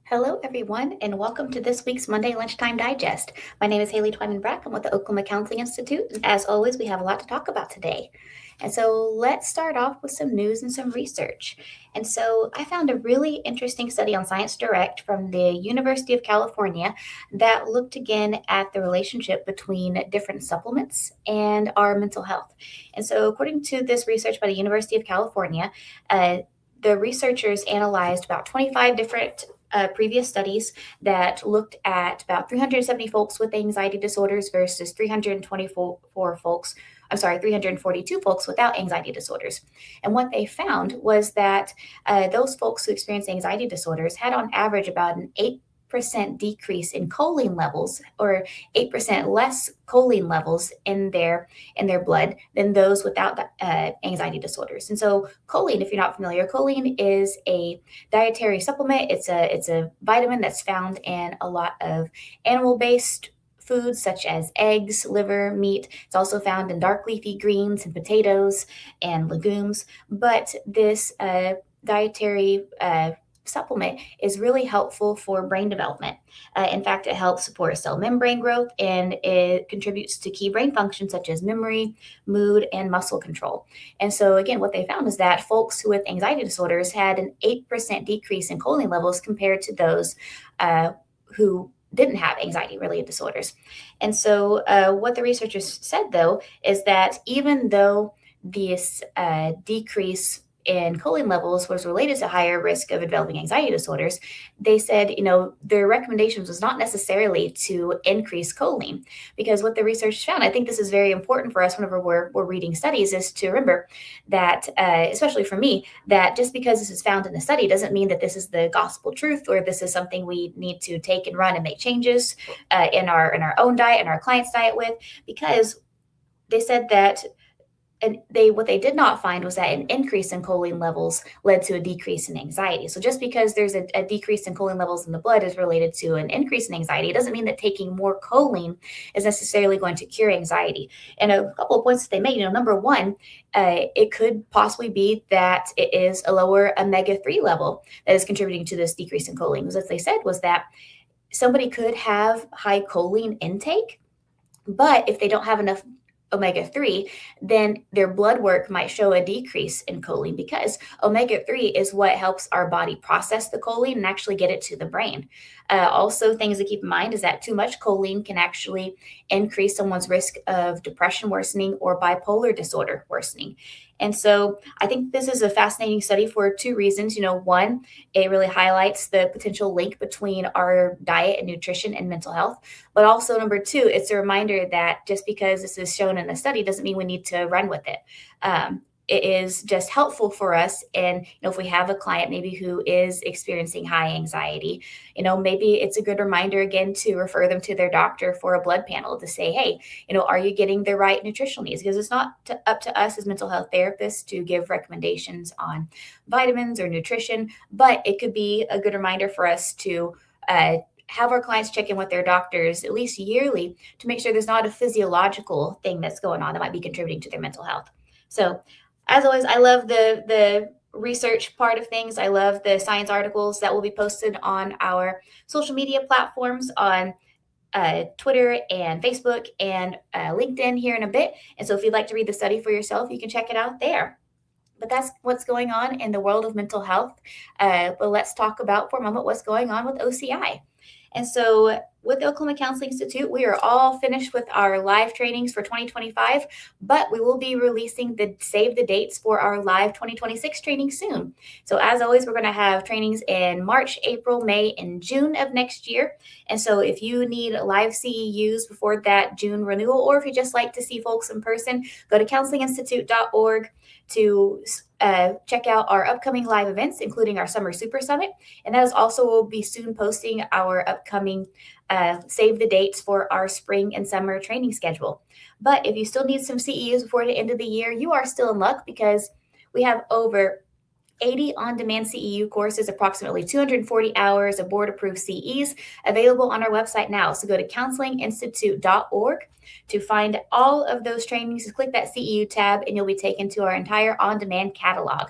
Hello, everyone, and welcome to this week's Monday Lunchtime Digest. My name is Hayley Twyman-Brack. I'm with the Oklahoma Counseling Institute, and as always, we have a lot to talk about today. And so let's start off with some news and some research. And so I found a really interesting study on Science Direct from the University of California that looked again at the relationship between different supplements and our mental health. And so, according to this research by the University of California, the researchers analyzed about 25 different previous studies that looked at about 370 folks with anxiety disorders versus 342 folks without anxiety disorders. And what they found was that those folks who experienced anxiety disorders had on average about an 8% decrease in choline levels, or 8% less choline levels in their blood than those without anxiety disorders. And so choline, if you're not familiar, choline is a dietary supplement. It's a vitamin that's found in a lot of animal-based foods such as eggs, liver, meat. It's also found in dark leafy greens and potatoes and legumes. But this dietary supplement is really helpful for brain development. In fact, it helps support cell membrane growth, and it contributes to key brain functions such as memory, mood, and muscle control. And so again, what they found is that folks who with anxiety disorders had an 8% decrease in choline levels compared to those who didn't have anxiety-related disorders. And so what the researchers said, though, is that even though this decrease in choline levels was related to higher risk of developing anxiety disorders, they said, their recommendations was not necessarily to increase choline, because what the research found, I think this is very important for us whenever we're reading studies, is to remember that, especially for me, that just because this is found in a study doesn't mean that this is the gospel truth, or this is something we need to take and run and make changes in our own diet and our clients' diet with, because they said that what they did not find was that an increase in choline levels led to a decrease in anxiety. So just because there's a decrease in choline levels in the blood is related to an increase in anxiety, it doesn't mean that taking more choline is necessarily going to cure anxiety. And a couple of points that they made, number one, it could possibly be that it is a lower omega-3 level that is contributing to this decrease in choline. Because what they said was that somebody could have high choline intake, but if they don't have enough omega-3, then their blood work might show a decrease in choline, because omega-3 is what helps our body process the choline and actually get it to the brain. Also, things to keep in mind is that too much choline can actually increase someone's risk of depression worsening or bipolar disorder worsening. And so I think this is a fascinating study for two reasons. One, it really highlights the potential link between our diet and nutrition and mental health. But also, number two, it's a reminder that just because this is shown in a study doesn't mean we need to run with it. It is just helpful for us. And, if we have a client maybe who is experiencing high anxiety, maybe it's a good reminder again to refer them to their doctor for a blood panel to say, hey, are you getting the right nutritional needs? Because it's not up to us as mental health therapists to give recommendations on vitamins or nutrition, but it could be a good reminder for us to have our clients check in with their doctors at least yearly to make sure there's not a physiological thing that's going on that might be contributing to their mental health. So, as always, I love the research part of things. I love the science articles that will be posted on our social media platforms on Twitter and Facebook and LinkedIn here in a bit. And so if you'd like to read the study for yourself, you can check it out there. But that's what's going on in the world of mental health. But let's talk about for a moment what's going on with OCI. And so with the Oklahoma Counseling Institute, we are all finished with our live trainings for 2025, but we will be releasing the save the dates for our live 2026 training soon. So as always, we're going to have trainings in March, April, May, and June of next year. And so if you need live CEUs before that June renewal, or if you just like to see folks in person, go to counselinginstitute.org to check out our upcoming live events, including our Summer Super Summit. And that is also, we'll be soon posting our upcoming save the dates for our spring and summer training schedule. But if you still need some CEUs before the end of the year, you are still in luck, because we have over 80 on-demand CEU courses, approximately 240 hours of board-approved CEs available on our website now. So go to counselinginstitute.org to find all of those trainings. Just click that CEU tab and you'll be taken to our entire on-demand catalog.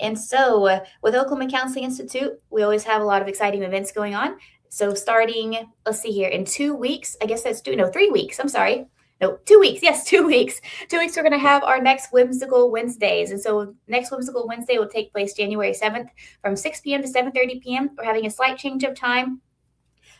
And so, with Oklahoma Counseling Institute, we always have a lot of exciting events going on. So, starting, let's see here, in 2 weeks, I guess that's 3 weeks. I'm sorry. No, 2 weeks. Yes, 2 weeks. 2 weeks, we're going to have our next Whimsical Wednesdays. And so, next Whimsical Wednesday will take place January 7th from 6 p.m. to 7:30 p.m. We're having a slight change of time.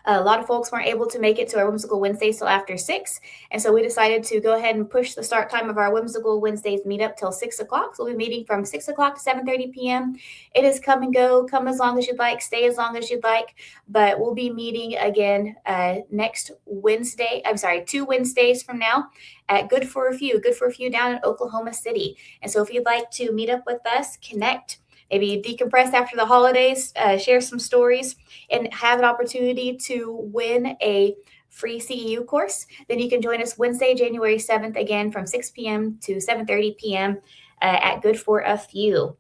A lot of folks weren't able to make it to our Whimsical Wednesdays till after 6. And so we decided to go ahead and push the start time of our Whimsical Wednesdays meetup till 6 o'clock. So we'll be meeting from 6 o'clock to 7:30 p.m. It is come and go, come as long as you'd like, stay as long as you'd like. But we'll be meeting again next Wednesday. I'm sorry, 2 Wednesdays from now at Good for a Few down in Oklahoma City. And so if you'd like to meet up with us, connect, maybe decompress after the holidays, share some stories, and have an opportunity to win a free CEU course, then you can join us Wednesday, January 7th, again from 6 p.m. to 7:30 p.m. At Good for a Few.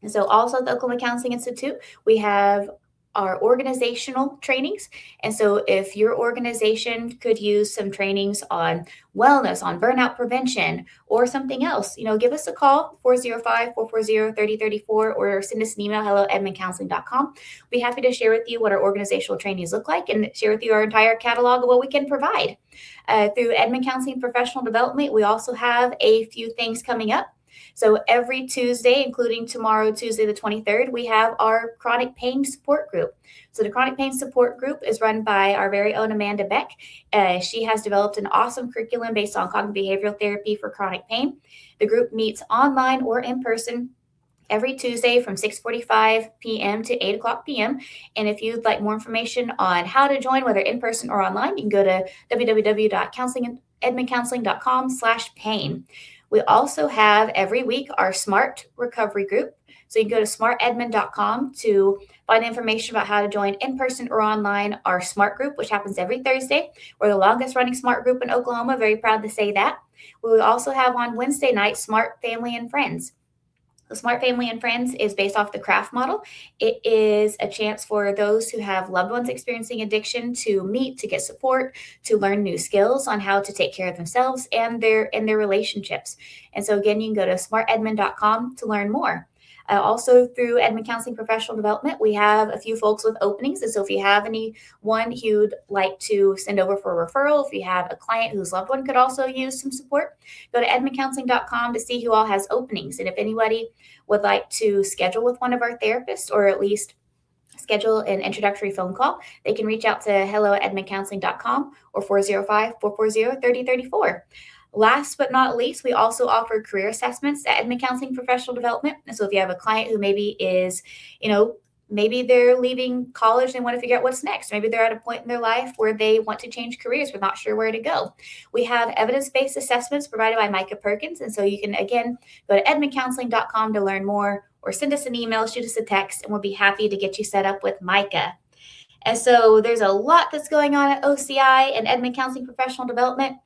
And so also at the Oklahoma Counseling Institute, we have our organizational trainings. And so if your organization could use some trainings on wellness, on burnout prevention, or something else, give us a call, 405-440-3034, or send us an email, hello@edmondcounseling.com. We'd be happy to share with you what our organizational trainings look like and share with you our entire catalog of what we can provide. Through Edmond Counseling Professional Development, we also have a few things coming up. So every Tuesday, including tomorrow, Tuesday the 23rd, we have our chronic pain support group. So the chronic pain support group is run by our very own Amanda Beck. She has developed an awesome curriculum based on cognitive behavioral therapy for chronic pain. The group meets online or in person every Tuesday from 6:45 p.m. to 8 o'clock p.m. And if you'd like more information on how to join, whether in person or online, you can go to www.edmondcounseling.com/pain. We also have every week our SMART recovery group. So you can go to smartedmond.com to find information about how to join in person or online our SMART group, which happens every Thursday. We're the longest running SMART group in Oklahoma. Very proud to say that. We will also have on Wednesday night SMART Family and Friends. The Smart Family and Friends is based off the CRAFT model. It is a chance for those who have loved ones experiencing addiction to meet, to get support, to learn new skills on how to take care of themselves and their relationships. And so again, you can go to smartedmond.com to learn more. Also through Edmond Counseling Professional Development, we have a few folks with openings. And so if you have anyone who'd like to send over for a referral, if you have a client whose loved one could also use some support, go to edmondcounseling.com to see who all has openings. And if anybody would like to schedule with one of our therapists, or at least schedule an introductory phone call, they can reach out to hello@edmondcounseling.com or 405-440-3034. Last but not least, we also offer career assessments at Edmond Counseling Professional Development. And so if you have a client who maybe is, maybe they're leaving college and they want to figure out what's next. Maybe they're at a point in their life where they want to change careers but not sure where to go. We have evidence-based assessments provided by Micah Perkins. And so you can, again, go to edmondcounseling.com to learn more, or send us an email, shoot us a text, and we'll be happy to get you set up with Micah. And so there's a lot that's going on at OCI and Edmond Counseling Professional Development.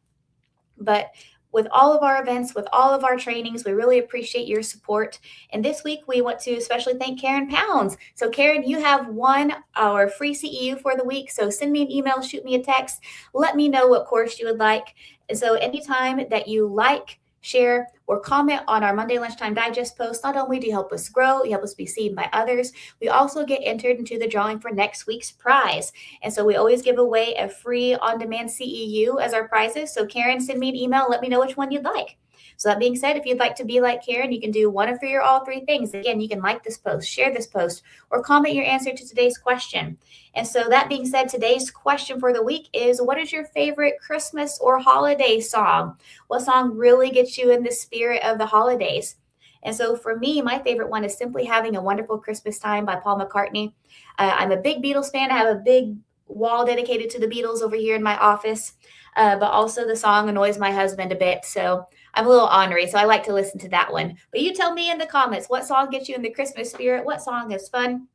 But with all of our events, with all of our trainings, we really appreciate your support. And this week, we want to especially thank Karen Pounds. So Karen, you have won our free CEU for the week. So send me an email, shoot me a text, let me know what course you would like. And so anytime that you like, share, or comment on our Monday Lunchtime Digest post, not only do you help us grow, you help us be seen by others, we also get entered into the drawing for next week's prize. And so we always give away a free on-demand CEU as our prizes. So Karen, send me an email, let me know which one you'd like. So that being said, if you'd like to be like Karen, you can do one of three or all three things. Again, you can like this post, share this post, or comment your answer to today's question. And so that being said, today's question for the week is, what is your favorite Christmas or holiday song? What song really gets you in the spirit of the holidays? And so for me, my favorite one is Simply Having a Wonderful Christmas Time by Paul McCartney. I'm a big Beatles fan. I have a big wall dedicated to the Beatles over here in my office, but also the song annoys my husband a bit. So I'm a little ornery, so I like to listen to that one. But you tell me in the comments, what song gets you in the Christmas spirit? What song is fun?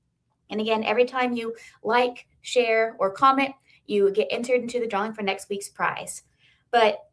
And again, every time you like, share, or comment, you get entered into the drawing for next week's prize. But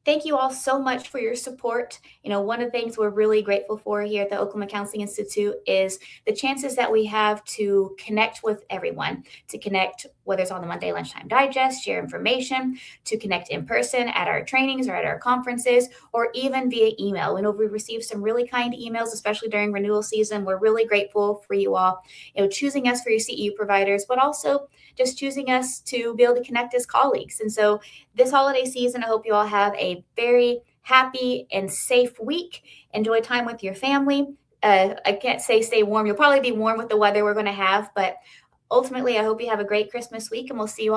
Thank you all so much for your support. One of the things we're really grateful for here at the Oklahoma Counseling Institute is the chances that we have to connect with everyone, to connect whether it's on the Monday Lunchtime Digest, share information, to connect in person at our trainings or at our conferences, or even via email. We know we received some really kind emails, especially during renewal season. We're really grateful for you all, choosing us for your CEU providers, but also just choosing us to be able to connect as colleagues. And so this holiday season, I hope you all have a very happy and safe week. Enjoy time with your family. I can't say stay warm. You'll probably be warm with the weather we're going to have, but ultimately, I hope you have a great Christmas week, and we'll see you all